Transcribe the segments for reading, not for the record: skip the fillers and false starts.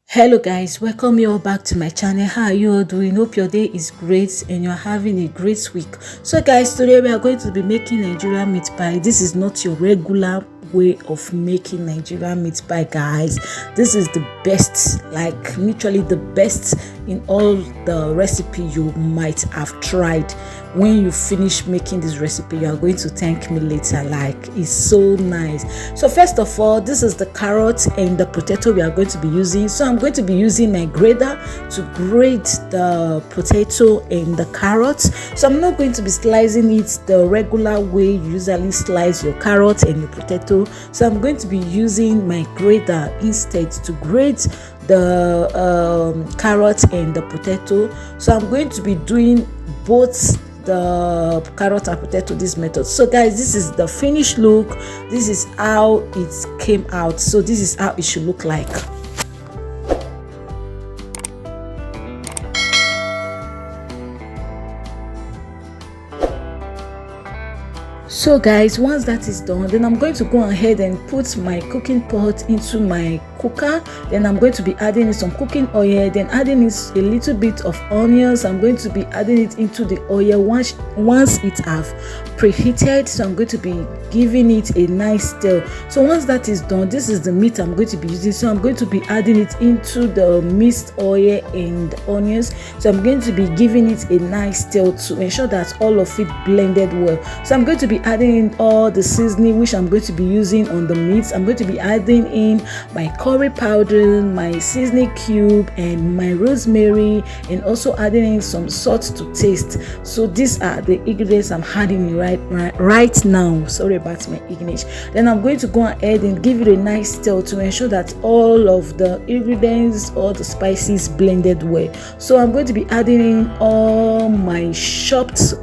Hello guys, welcome you all back to my channel. How are you all doing? Hope your day is great and you're having a great week. So guys, today we are going to be making Nigerian meat pie. This is not your regular way of making Nigerian meat pie, guys. This is the best, like literally the best in all the recipe you might have tried. When you finish making this recipe, you are going to thank me later. Like, it's so nice. So first of all, this is the carrot and the potato we are going to be using. So I'm going to be using my grater to grate the potato and the carrots. So I'm not going to be slicing it the regular way you usually slice your carrot and your potato. So I'm going to be using my grater instead to grate the carrot and the potato. So I'm going to be doing both the carrot and potato this method. So guys, this is the finished look. This is how it came out. So this is how it should look like. So guys, once that is done, then I'm going to go ahead and put my cooking pot into my cooker. Then I'm going to be adding some cooking oil, then adding a little bit of onions. I'm going to be adding it into the oil once it have preheated. So I'm going to be giving it a nice stir. So once that is done, this is the meat I'm going to be using. So I'm going to be adding it into the mixed oil and onions. So I'm going to be giving it a nice stir to ensure that all of it blended well. So I'm going to be adding in all the seasoning which I'm going to be using on the meat. I'm going to be adding in my curry powder, my seasoning cube, and my rosemary, and also adding in some salt to taste. So these are the ingredients I'm adding right now. Sorry about my English. Then I'm going to go ahead and give it a nice stir to ensure that all of the ingredients, all the spices blended well. So I'm going to be adding in all my chopped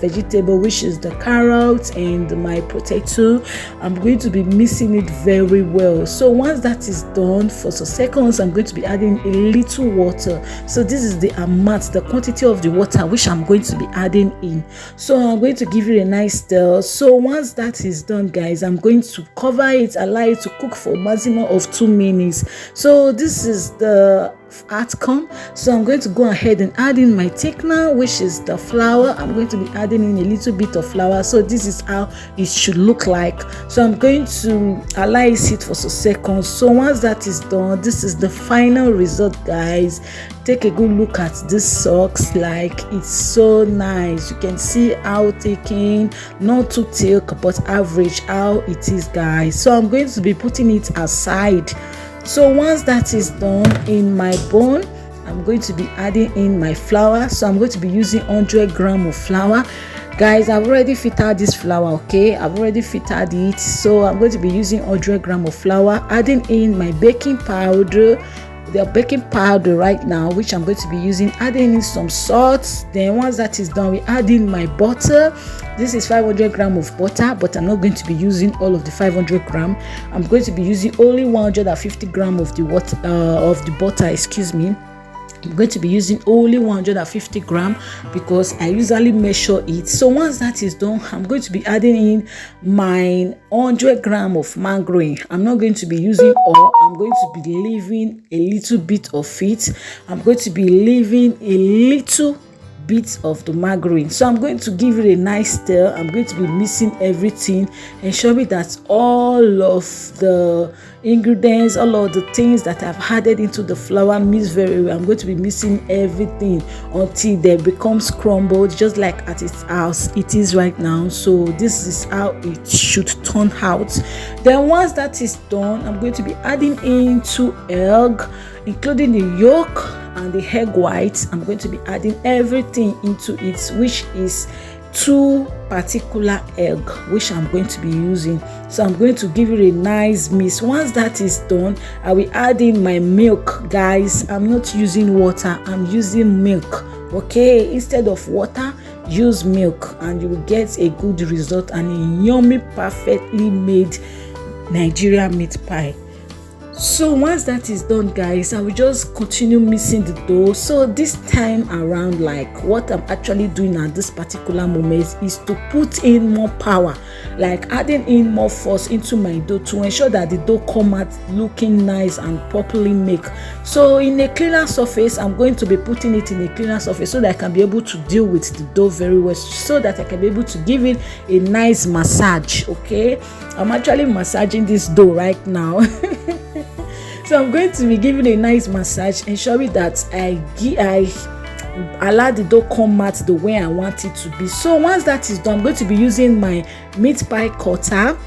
vegetable, which is the carrot and my potato. I'm going to be mixing it very well. So once that is done, for some seconds I'm going to be adding a little water. So this is the amount, the quantity of the water which I'm going to be adding in. So I'm going to give it a nice stir. So once that is done, guys, I'm going to cover it, allow it to cook for a maximum of 2 minutes. So this is the outcome. So I'm going to go ahead and add in my thickener, which is the flour. I'm going to be adding in a little bit of flour. So this is how it should look like. So I'm going to allow it sit for some seconds. So once that is done, this is the final result, guys. Take a good look at this socks. Like, it's so nice. You can see how thickened, not too thick, but average how it is, guys. So I'm going to be putting it aside. So once that is done, in my bone I'm going to be adding in my flour. So I'm going to be using 100 grams of flour. Guys, I've already filtered this flour. Okay, I've already filtered it. So I'm going to be using 100 grams of flour, adding in my baking powder, the baking powder right now, which I'm going to be using, adding in some salt. Then once that is done, we add in my butter. This is 500 grams of butter, but I'm not going to be using all of the 500 grams. I'm going to be using only 150 grams of the butter, excuse me. I'm going to be using only 150 grams because I usually measure it. So once that is done, I'm going to be adding in my 100 grams of margarine. I'm not going to be using all. I'm going to be leaving a little bit of it. I'm going to be leaving a little bit of the margarine. So I'm going to give it a nice stir. I'm going to be mixing everything, ensuring that all of the ingredients, all of the things that I've added into the flour mix very well. I'm going to be mixing everything until they become crumbled, just like at its house it is right now. So this is how it should turn out. Then once that is done, I'm going to be adding in 2 eggs, including the yolk and the egg white. I'm going to be adding everything into it, which is 2 particular egg which I'm going to be using. So I'm going to give it a nice mix. Once that is done, I will add in my milk. Guys, I'm not using water, I'm using milk. Okay, instead of water, use milk and you will get a good result and a yummy, perfectly made Nigerian meat pie. So once that is done, guys, I will just continue mixing the dough. So this time around, like what I'm actually doing at this particular moment is to put in more power, like adding in more force into my dough to ensure that the dough come out looking nice and properly make. So in a cleaner surface, I'm going to be putting it in a cleaner surface so that I can be able to deal with the dough very well, so that I can be able to give it a nice massage. Okay, I'm actually massaging this dough right now. So I'm going to be giving a nice massage, ensuring that I allow the dough come out the way I want it to be. So once that is done, I'm going to be using my meat pie cutter,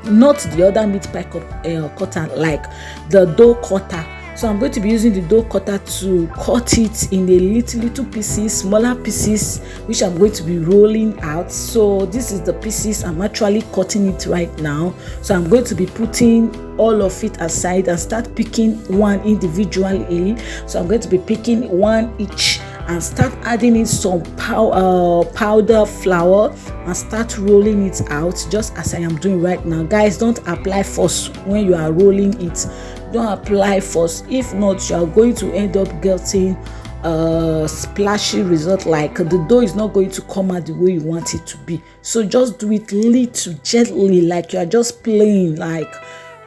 not the other meat pie cutter, like the dough cutter. So I'm going to be using the dough cutter to cut it in a little pieces, smaller pieces, which I'm going to be rolling out. So this is the pieces I'm actually cutting it right now. So I'm going to be putting all of it aside and start picking one individually. So I'm going to be picking one each and start adding in some powder flour and start rolling it out just as I am doing right now. Guys, don't apply force when you are rolling it. Don't apply force. If not, you are going to end up getting splashy result, like the dough is not going to come out the way you want it to be. So just do it little gently, like you are just playing, like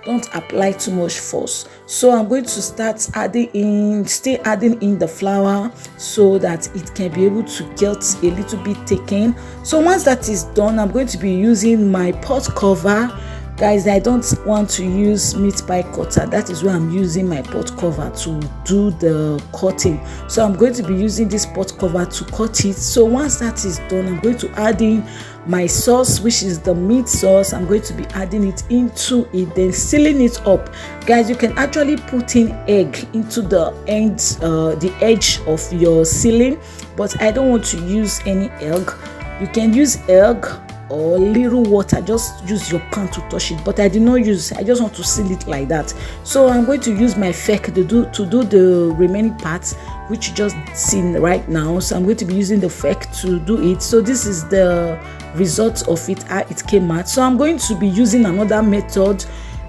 don't apply too much force. So I'm going to start adding in the flour so that it can be able to get a little bit thickened. So once that is done, I'm going to be using my pot cover. Guys, I don't want to use meat pie cutter. That is why I'm using my pot cover to do the cutting. So I'm going to be using this pot cover to cut it. So once that is done, I'm going to add in my sauce, which is the meat sauce. I'm going to be adding it into it, then sealing it up. Guys, you can actually put in egg into the edge of your sealing, but I don't want to use any egg. You can use egg or little water, just use your pan to touch it, but I did not use, I just want to seal it like that. So I'm going to use my fork to do the remaining parts, which you just seen right now. So I'm going to be using the fork to do it. So this is the result of it, how it came out. So I'm going to be using another method.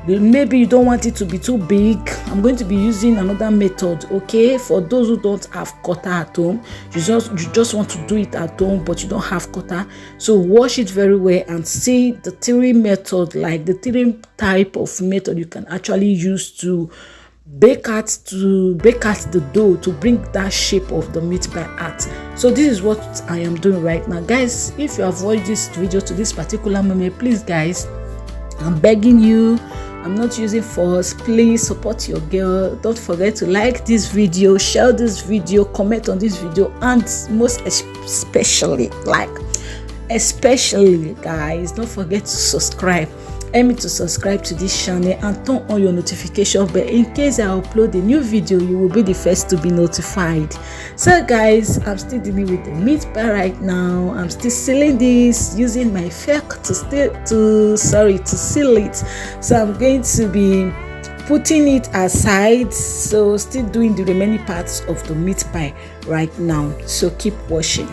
Maybe you don't want it to be too big. I'm going to be using another method. Okay, for those who don't have cutter at home, you just want to do it at home but you don't have cutter, so wash it very well and see the three method, like the three type of method you can actually use to bake out the dough to bring that shape of the meat pie out. So this is what I am doing right now. Guys, if you have watched this video to this particular moment, please guys, I'm begging you, I'm not using force, please support your girl. Don't forget to like this video, share this video, comment on this video, and most especially guys, don't forget to subscribe. Help me to subscribe to this channel and turn on your notification bell. In case I upload a new video, you will be the first to be notified. So guys, I'm still dealing with the meat pie right now. I'm still sealing this using my fork to seal it. So I'm going to be putting it aside. So still doing the remaining parts of the meat pie right now. So keep watching.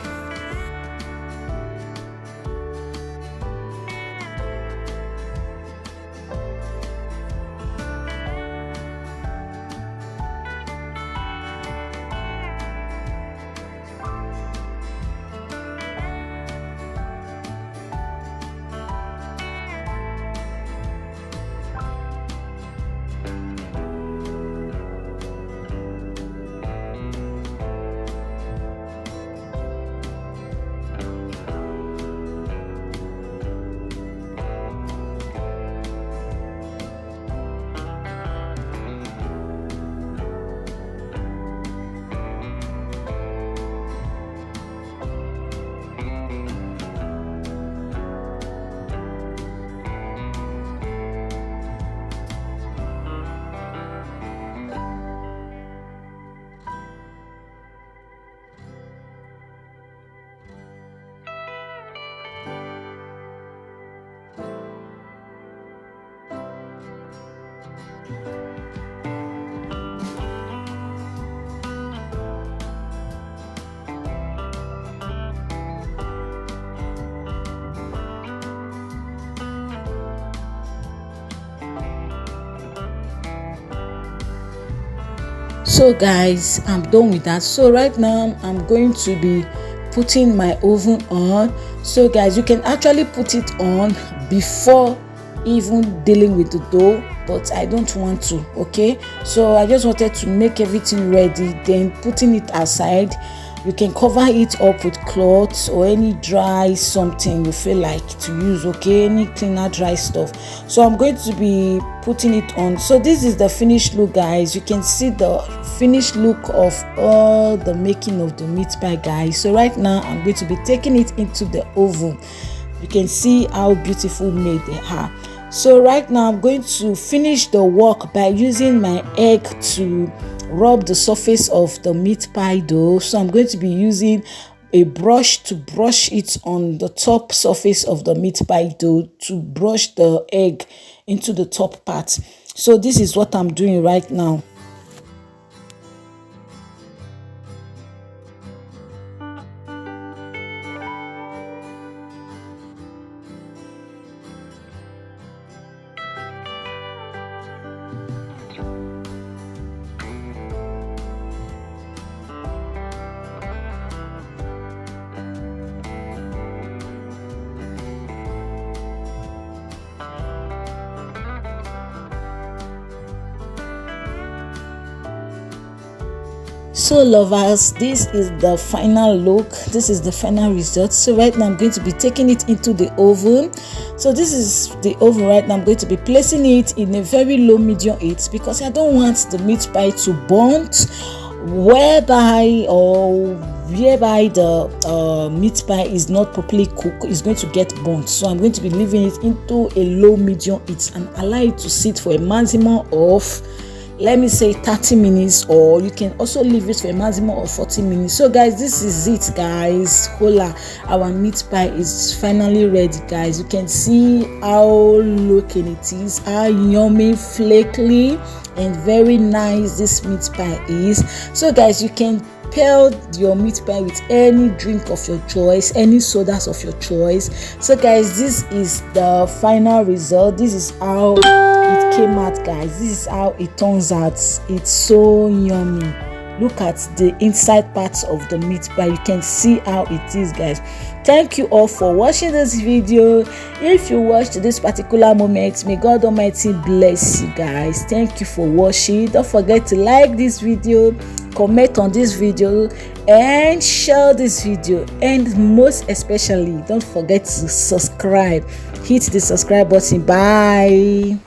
So guys, I'm done with that. So right now I'm going to be putting my oven on. So guys, you can actually put it on before even dealing with the dough, but I don't want to. Okay, so I just wanted to make everything ready, then putting it aside. You can cover it up with cloths or any dry something you feel like to use, okay, any cleaner dry stuff. So I'm going to be putting it on. So this is the finished look, guys. You can see the finished look of all the making of the meat pie, guys. So right now I'm going to be taking it into the oven. You can see how beautiful made they are. So right now I'm going to finish the work by using my egg to rub the surface of the meat pie dough. So I'm going to be using a brush to brush it on the top surface of the meat pie dough to brush the egg into the top part. So this is what I'm doing right now. So lovers, this is the final look, this is the final result. So right now I'm going to be taking it into the oven. So this is the oven right now. I'm going to be placing it in a very low medium heat because I don't want the meat pie to burn, whereby the meat pie is not properly cooked, is going to get burnt. So I'm going to be leaving it into a low medium heat and allow it to sit for a maximum of, let me say, 30 minutes, or you can also leave it for a maximum of 40 minutes. So guys, this is it, guys. Hola, our meat pie is finally ready, guys. You can see how looking it is, how yummy, flaky and very nice this meat pie is. So guys, you can pair your meat pie with any drink of your choice, any sodas of your choice. So guys, this is the final result. This is how it came out, guys. This is how it turns out. It's so yummy. Look at the inside parts of the meat pie. You can see how it is, guys. Thank you all for watching this video. If you watched this particular moment, may God Almighty bless you, guys. Thank you for watching. Don't forget to like this video, comment on this video and share this video, and most especially don't forget to subscribe. Hit the subscribe button. Bye.